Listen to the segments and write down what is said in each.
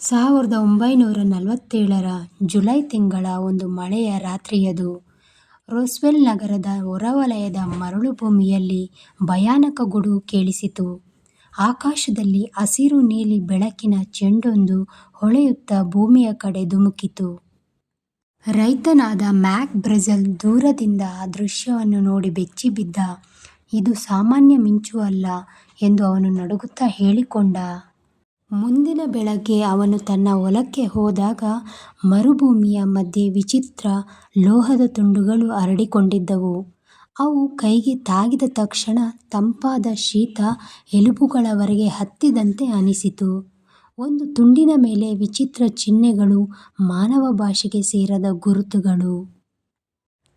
1947ರ July ತಿಂಗಳ ಒಂದು ಮಳೆಯ ರಾತ್ರಿಯದು. ರೋಸ್ವೆಲ್ ನಗರದ ಹೊರವಲಯದ ಮರಳುಭೂಮಿಯಲ್ಲಿ ಭಯಾನಕ ಗುಡುಗು ಕೇಳಿಸಿತು. ಆಕಾಶದಲ್ಲಿ ಹಸಿರು ನೀಲಿ ಬೆಳಕಿನ ಚೆಂಡೊಂದು ಹೊಳೆಯುತ್ತಾ ಭೂಮಿಯ ಕಡೆ ಧುಮುಕಿತು. ರೈತನಾದ ಮ್ಯಾಕ್ ಬ್ರೆಝೆಲ್ ದೂರದಿಂದ ಆ ದೃಶ್ಯವನ್ನು ನೋಡಿ ಬೆಚ್ಚಿಬಿದ್ದ. ಇದು ಸಾಮಾನ್ಯ ಮಿಂಚು ಅಲ್ಲ ಎಂದು ಅವನು ನಡುಗುತ್ತಾ ಹೇಳಿಕೊಂಡ. ಮುಂದಿನ ಬೆಳಗ್ಗೆ ಅವನು ತನ್ನ ಹೊಲಕ್ಕೆ ಹೋದಾಗ ಮರುಭೂಮಿಯ ಮಧ್ಯೆ ವಿಚಿತ್ರ ಲೋಹದ ತುಂಡುಗಳು ಹರಡಿಕೊಂಡಿದ್ದವು. ಅವು ಕೈಗೆ ತಾಗಿದ ತಕ್ಷಣ ತಂಪಾದ ಶೀತ ಎಲುಬುಗಳವರೆಗೆ ಹತ್ತಿದಂತೆ ಅನಿಸಿತು. ಒಂದು ತುಂಡಿನ ಮೇಲೆ ವಿಚಿತ್ರ ಚಿಹ್ನೆಗಳು, ಮಾನವ ಭಾಷೆಗೆ ಸೇರದ ಗುರುತುಗಳು.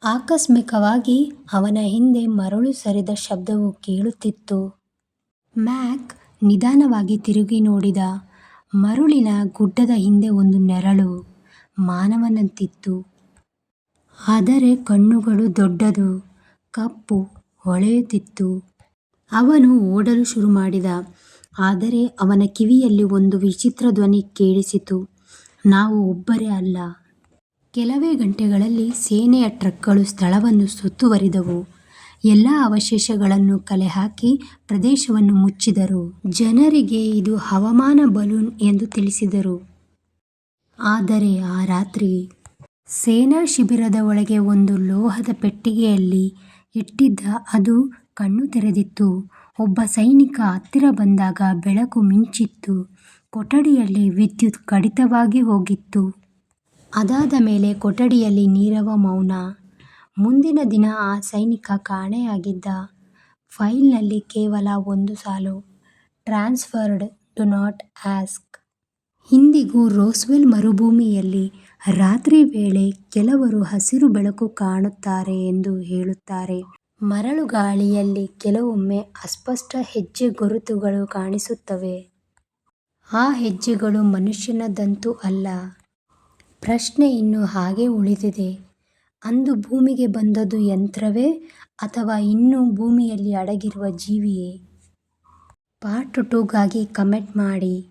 ಆಕಸ್ಮಿಕವಾಗಿ ಅವನ ಹಿಂದೆ ಮರಳು ಸರಿದ ಶಬ್ದವು ಕೇಳುತ್ತಿತ್ತು. ಮ್ಯಾಕ್ ನಿಧಾನವಾಗಿ ತಿರುಗಿ ನೋಡಿದ. ಮರಳಿನ ಗುಡ್ಡದ ಹಿಂದೆ ಒಂದು ನೆರಳು, ಮಾನವನಂತಿತ್ತು. ಆದರೆ ಕಣ್ಣುಗಳು ದೊಡ್ಡದು, ಕಪ್ಪು, ಹೊಳೆಯುತ್ತಿತ್ತು. ಅವನು ಓಡಲು ಶುರು ಮಾಡಿದ. ಆದರೆ ಅವನ ಕಿವಿಯಲ್ಲಿ ಒಂದು ವಿಚಿತ್ರ ಧ್ವನಿ ಕೇಳಿಸಿತು, "ನಾವು ಒಬ್ಬರೇ ಅಲ್ಲ." ಕೆಲವೇ ಗಂಟೆಗಳಲ್ಲಿ ಸೇನೆಯ ಟ್ರಕ್ಗಳು ಸ್ಥಳವನ್ನು ಸುತ್ತುವರಿದವು. ಎಲ್ಲ ಅವಶೇಷಗಳನ್ನು ಕಲೆಹಾಕಿ ಪ್ರದೇಶವನ್ನು ಮುಚ್ಚಿದರು. ಜನರಿಗೆ ಇದು ಹವಾಮಾನ ಬಲೂನ್ ಎಂದು ತಿಳಿಸಿದರು. ಆದರೆ ಆ ರಾತ್ರಿ ಸೇನಾ ಶಿಬಿರದ ಒಳಗೆ ಒಂದು ಲೋಹದ ಪೆಟ್ಟಿಗೆಯಲ್ಲಿ ಇಟ್ಟಿದ್ದ ಅದು ಕಣ್ಣು ತೆರೆದಿತ್ತು. ಒಬ್ಬ ಸೈನಿಕ ಹತ್ತಿರ ಬಂದಾಗ ಬೆಳಕು ಮಿಂಚಿತ್ತು. ಕೊಠಡಿಯಲ್ಲಿ ವಿದ್ಯುತ್ ಕಡಿತವಾಗಿ ಹೋಗಿತ್ತು. ಅದಾದ ಮೇಲೆ ಕೊಠಡಿಯಲ್ಲಿ ನೀರವ ಮೌನ. ಮುಂದಿನ ದಿನ ಆ ಸೈನಿಕ ಕಾಣೆಯಾಗಿದ್ದ. ಫೈಲ್ನಲ್ಲಿ ಕೇವಲ ಒಂದು ಸಾಲು, "ಟ್ರಾನ್ಸ್ಫರ್ಡ್, ಡು ನಾಟ್ ಆಸ್ಕ್." ಇಂದಿಗೂ ರೋಸ್ವೆಲ್ ಮರುಭೂಮಿಯಲ್ಲಿ ರಾತ್ರಿ ವೇಳೆ ಕೆಲವರು ಹಸಿರು ಬೆಳಕು ಕಾಣುತ್ತಾರೆ ಎಂದು ಹೇಳುತ್ತಾರೆ. ಮರಳುಗಾಳಿಯಲ್ಲಿ ಕೆಲವೊಮ್ಮೆ ಅಸ್ಪಷ್ಟ ಹೆಜ್ಜೆ ಗುರುತುಗಳು ಕಾಣಿಸುತ್ತವೆ. ಆ ಹೆಜ್ಜೆಗಳು ಮನುಷ್ಯನದಂತೂ ಅಲ್ಲ. ಪ್ರಶ್ನೆ ಇನ್ನೂ ಹಾಗೇ ಉಳಿದಿದೆ. ಅಂದು ಭೂಮಿಗೆ ಬಂದದ್ದು ಯಂತ್ರವೇ ಅಥವಾ ಇನ್ನೂ ಭೂಮಿಯಲ್ಲಿ ಅಡಗಿರುವ ಜೀವಿಯೇ? ಪಾರ್ಟ್ 2ಗಾಗಿ ಕಮೆಂಟ್ ಮಾಡಿ.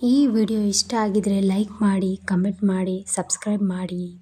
ಈ ವಿಡಿಯೋ ಇಷ್ಟ ಆಗಿದ್ರೆ ಲೈಕ್ ಮಾಡಿ, ಕಮೆಂಟ್ ಮಾಡಿ, ಸಬ್ಸ್ಕ್ರೈಬ್ ಮಾಡಿ.